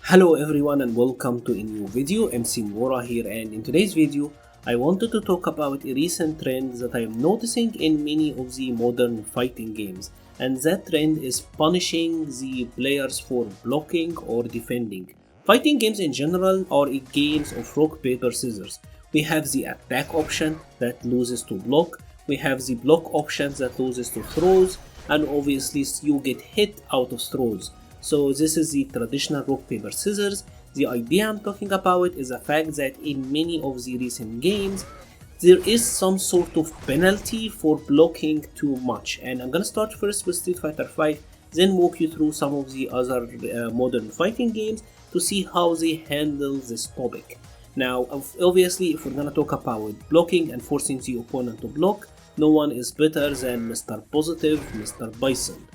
Hello everyone and welcome to a new video. MC-Mura here, and in today's video I wanted to talk about a recent trend that I am noticing in many of the modern fighting games, and that trend is punishing the players for blocking or defending. Fighting games in general are games of rock, paper, scissors. We have the attack option that loses to block, we have the block options that loses to throws, and obviously you get hit out of throws. So this is the traditional rock, paper, scissors. The idea I'm talking about is the fact that in many of the recent games, there is some sort of penalty for blocking too much. And I'm gonna start first with Street Fighter V, then walk you through some of the other modern fighting games to see how they handle this topic. Now, obviously, if we're gonna talk about blocking and forcing the opponent to block, no one is better than Mr. Positive, Mr. Bison.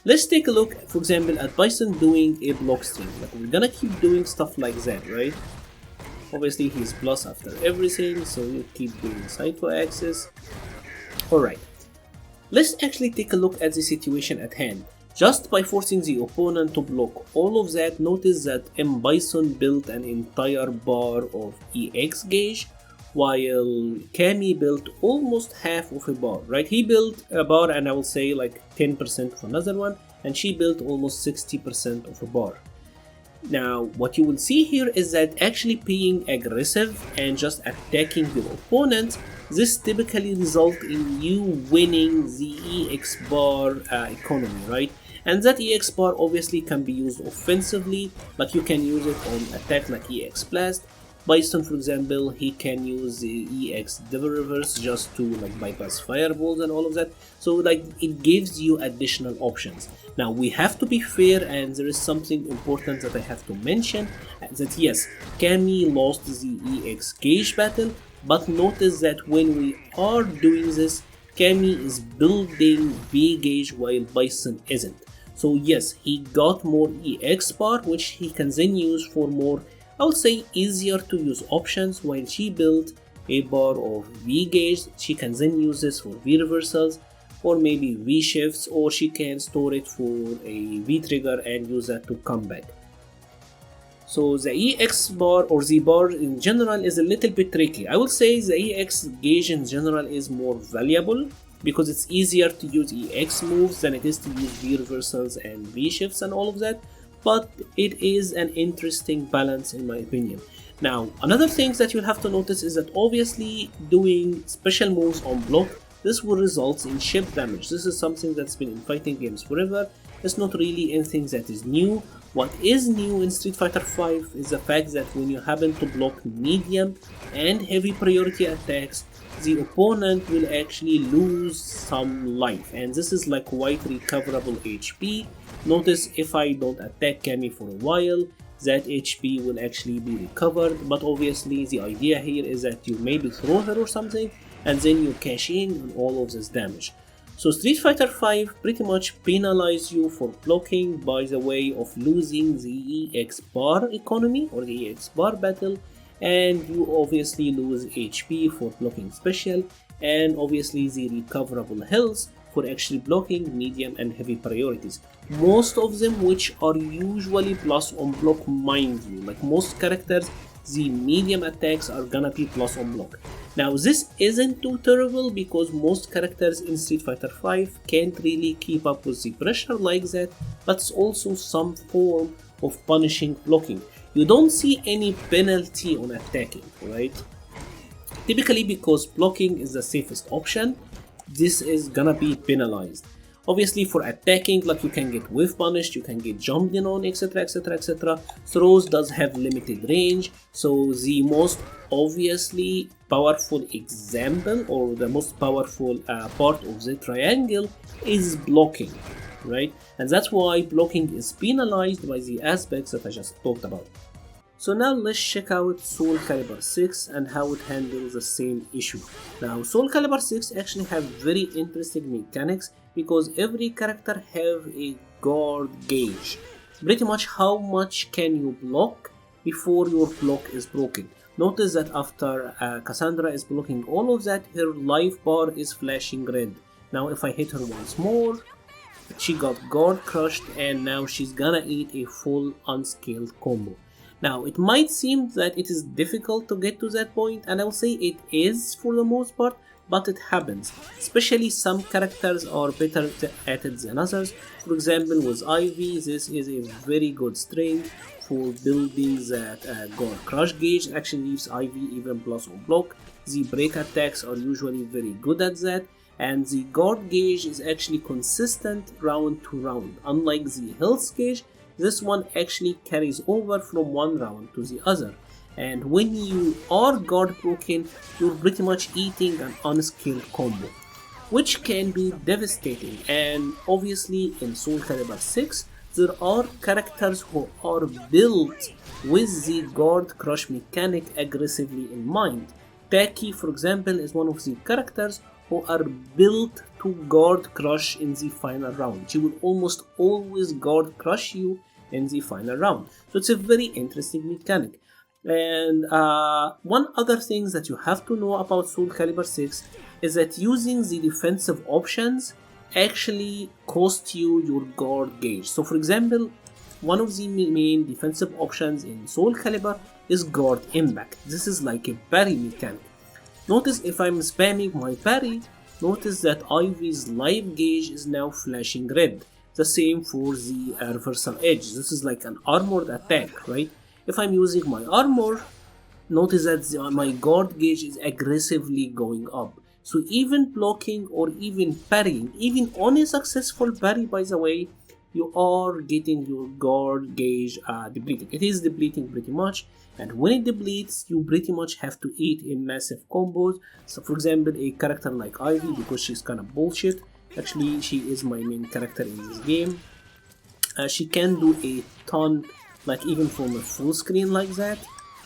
Let's take a look, for example, at Bison doing a block string. Like, we're gonna keep doing stuff like that, right? Obviously, he's plus after everything, so you keep doing side to axis. Alright, let's actually take a look at the situation at hand. Just by forcing the opponent to block all of that, notice that M. Bison built an entire bar of EX gauge, while Cammy built almost half of a bar, right? He built a bar and I will say like 10% of another one, and she built almost 60% of a bar. Now, what you will see here is that actually being aggressive and just attacking your opponent, this typically results in you winning the EX bar economy, right? And that EX bar obviously can be used offensively, like you can use it on attack like EX Blast. Bison, for example, he can use the EX Devil Reverse just to like bypass fireballs and all of that. So like it gives you additional options. Now we have to be fair, and there is something important that I have to mention, that yes, Cammy lost the EX gauge battle, but notice that when we are doing this, Cammy is building V gauge while Bison isn't. So yes, he got more EX bar, which he can then use for more, I would say, easier to use options. While she built a bar of V gauge, she can then use this for V reversals or maybe V shifts, or she can store it for a V trigger and use that to come back. So the EX bar or Z bar in general is a little bit tricky. I would say the EX gauge in general is more valuable because it's easier to use EX moves than it is to use V reversals and V shifts and all of that. But it is an interesting balance in my opinion. Now, another thing that you'll have to notice is that obviously doing special moves on block, this will result in ship damage. This is something that's been in fighting games forever. It's not really anything that is new. What is new in Street Fighter V is the fact that when you happen to block medium and heavy priority attacks, the opponent will actually lose some life, and this is like quite recoverable HP. Notice if I don't attack Cammy for a while, that HP will actually be recovered, but obviously the idea here is that you maybe throw her or something and then you cash in on all of this damage. So Street Fighter V pretty much penalize you for blocking by the way of losing the EX bar economy or the EX bar battle, and you obviously lose HP for blocking special, and obviously the recoverable health for actually blocking medium and heavy priorities. Most of them which are usually plus on block, mind you, like most characters, the medium attacks are gonna be plus on block. Now this isn't too terrible because most characters in Street Fighter V can't really keep up with the pressure like that, but it's also some form of punishing blocking. You don't see any penalty on attacking, right? Typically because blocking is the safest option, this is gonna be penalized. Obviously for attacking, like you can get whiff punished, you can get jumped in on, etc, etc, etc. Throws does have limited range, so the most obviously powerful example or the most powerful part of the triangle is blocking, right? And that's why blocking is penalized by the aspects that I just talked about. So now let's check out Soulcalibur 6 and how it handles the same issue. Now Soulcalibur 6 actually have very interesting mechanics because every character have a guard gauge. Pretty much how much can you block before your block is broken. Notice that after Cassandra is blocking all of that, her life bar is flashing red. Now if I hit her once more, She got guard crushed and now she's gonna eat a full unscaled combo. Now it might seem that it is difficult to get to that point, and I'll say it is for the most part, but it happens. Especially some characters are better at it than others. For example, with Ivy, this is a very good string for building that guard crush gauge. It actually leaves Ivy even plus on block. The break attacks are usually very good at that, and the guard gauge is actually consistent round to round. Unlike the health gauge, this one actually carries over from one round to the other. And when you are guard broken, you're pretty much eating an unscaled combo, which can be devastating. And obviously in Soulcalibur 6, there are characters who are built with the guard crush mechanic aggressively in mind. Taki, for example, is one of the characters who are built to guard crush in the final round. She will almost always guard crush you in the final round. So it's a very interesting mechanic. And one other thing that you have to know about Soulcalibur 6 is that using the defensive options actually cost you your guard gauge. So for example, one of the main defensive options in Soulcalibur is guard impact. This is like a parry mechanic. Notice if I'm spamming my parry, notice that Ivy's life gauge is now flashing red. The same for the reversal edge. This is like an armored attack, right? If I'm using my armor, notice that my guard gauge is aggressively going up. So even blocking or even parrying, even on a successful parry by the way, you are getting your guard gauge depleting. It is depleting pretty much, and when it depletes, you pretty much have to eat a massive combos. So for example, a character like Ivy, because she's kind of bullshit, actually she is my main character in this game, she can do a ton, like even from a full screen like that,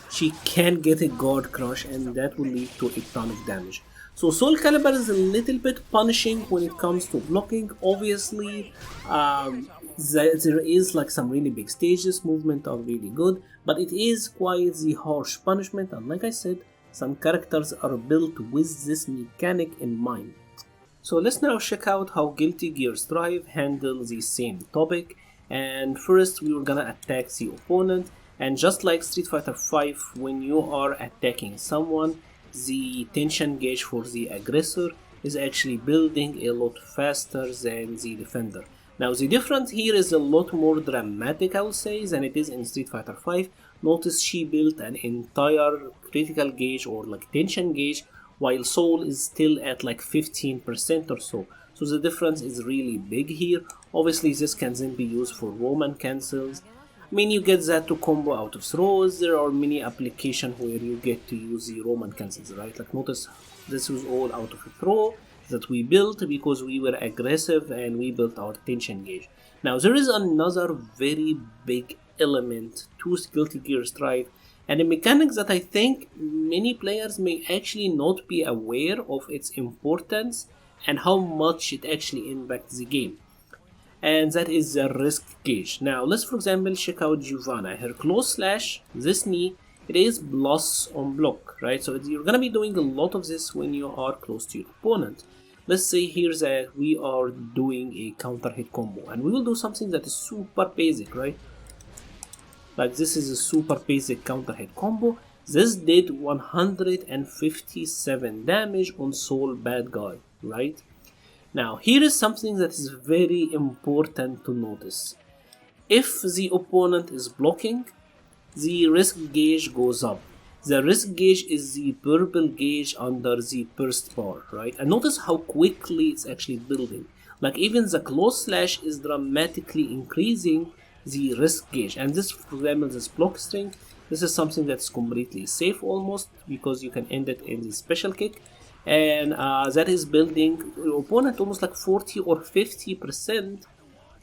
she can get a guard crush and that will lead to a ton of damage. So Soulcalibur is a little bit punishing when it comes to blocking. Obviously, there is like some really big stages, movement are really good, but it is quite the harsh punishment, and like I said, some characters are built with this mechanic in mind. So let's now check out how Guilty Gear Strive handles the same topic. And first we were gonna attack the opponent, and just like Street Fighter V, when you are attacking someone, the tension gauge for the aggressor is actually building a lot faster than the defender. Now the difference here is a lot more dramatic, I would say, than it is in Street Fighter V. Notice she built an entire critical gauge or like tension gauge, while Soul is still at like 15% or so. So the difference is really big here. Obviously this can then be used for Roman cancels. I mean, you get that to combo out of throws. There are many applications where you get to use the Roman cancels, right? Like notice this was all out of a throw that we built because we were aggressive and we built our tension gauge. Now there is another very big element to Guilty Gear Strive, and a mechanic that I think many players may actually not be aware of its importance and how much it actually impacts the game. And that is the risk gauge. Now let's for example check out Giovanna. Her close slash, this knee, it is plus on block, right? So you're gonna be doing a lot of this when you are close to your opponent. Let's say here that we are doing a counter hit combo, and we will do something that is super basic, right? Like this is a super basic counter hit combo. This did 157 damage on Soul bad guy, right? Now here is something that is very important to notice. If the opponent is blocking, the risk gauge goes up. The risk gauge is the purple gauge under the burst bar, right? And notice how quickly it's actually building. Like even the close slash is dramatically increasing the risk gauge. And this, for example, this block string, this is something that's completely safe almost, because you can end it in the special kick. And that is building your opponent almost like 40 or 50%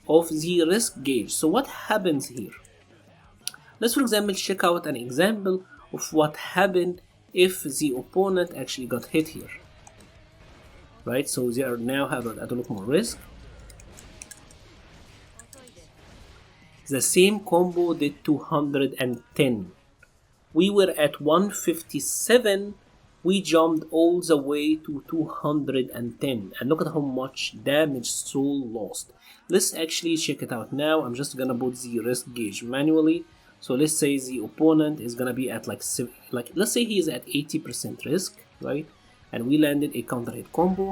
of the risk gauge. So what happens here? Let's for example check out an example of what happened if the opponent actually got hit here, right? So they are now have a lot more risk. The same combo did 210. We were at 157. we jumped all the way to 210, and look at how much damage Soul lost. Let's actually check it out now. I'm just gonna put the risk gauge manually. So let's say the opponent is gonna be at let's say he is at 80% risk, right? And we landed a counter hit combo.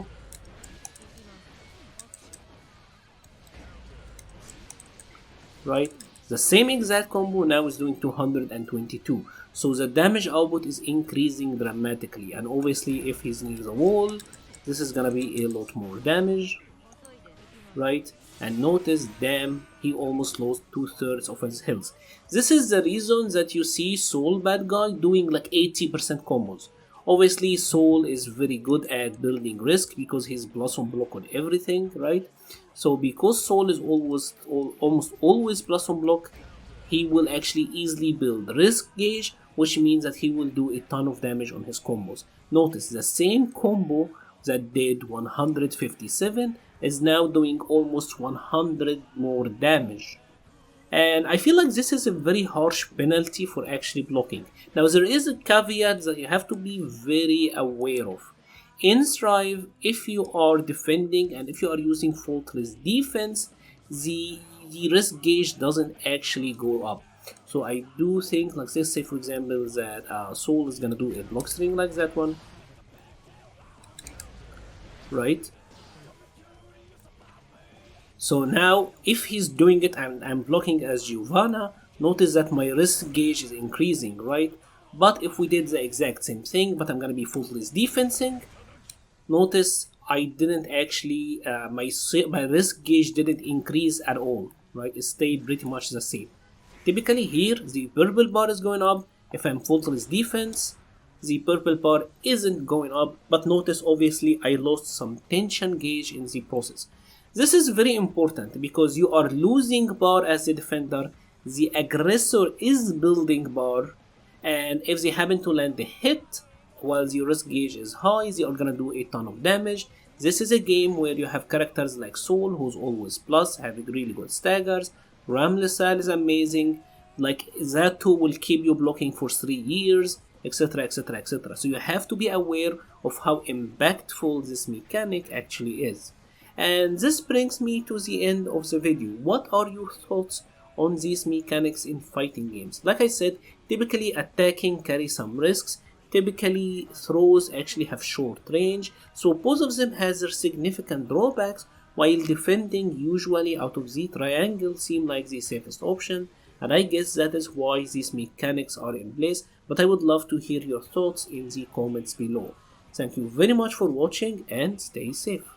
Right? The same exact combo now is doing 222. So the damage output is increasing dramatically, and obviously if he's near the wall, this is gonna be a lot more damage, right? And notice, damn, he almost lost 2/3 of his health. This is the reason that you see Soul bad guy doing like 80% combos. Obviously Soul is very good at building risk because he's blossom block on everything, right? So because Soul is almost always blossom block, he will actually easily build risk gauge, which means that he will do a ton of damage on his combos. Notice the same combo that did 157 is now doing almost 100 more damage. And I feel like this is a very harsh penalty for actually blocking. Now there is a caveat that you have to be very aware of. In Strive, if you are defending and if you are using faultless defense, the risk gauge doesn't actually go up. So I do think, like let's say for example that Soul is gonna do a block string like that one, right? So now if he's doing it and I'm blocking as Giovanna, notice that my risk gauge is increasing, right? But if we did the exact same thing, but I'm gonna be faultless defensing, notice I didn't actually, my risk gauge didn't increase at all, right? It stayed pretty much the same. Typically here, the purple bar is going up. If I'm faultless defense, the purple bar isn't going up, but notice obviously I lost some tension gauge in the process. This is very important because you are losing bar as a defender, the aggressor is building bar, and if they happen to land a hit while the risk gauge is high, they are gonna do a ton of damage. This is a game where you have characters like Soul, who's always plus, having really good staggers. Ramlesal is amazing, like that too will keep you blocking for 3 years, etc, etc, etc. So you have to be aware of how impactful this mechanic actually is. And this brings me to the end of the video. What are your thoughts on these mechanics in fighting games? Like I said, typically attacking carries some risks. Typically throws actually have short range, so both of them has their significant drawbacks, while defending usually out of the triangle seem like the safest option, and I guess that is why these mechanics are in place. But I would love to hear your thoughts in the comments below. Thank you very much for watching and stay safe.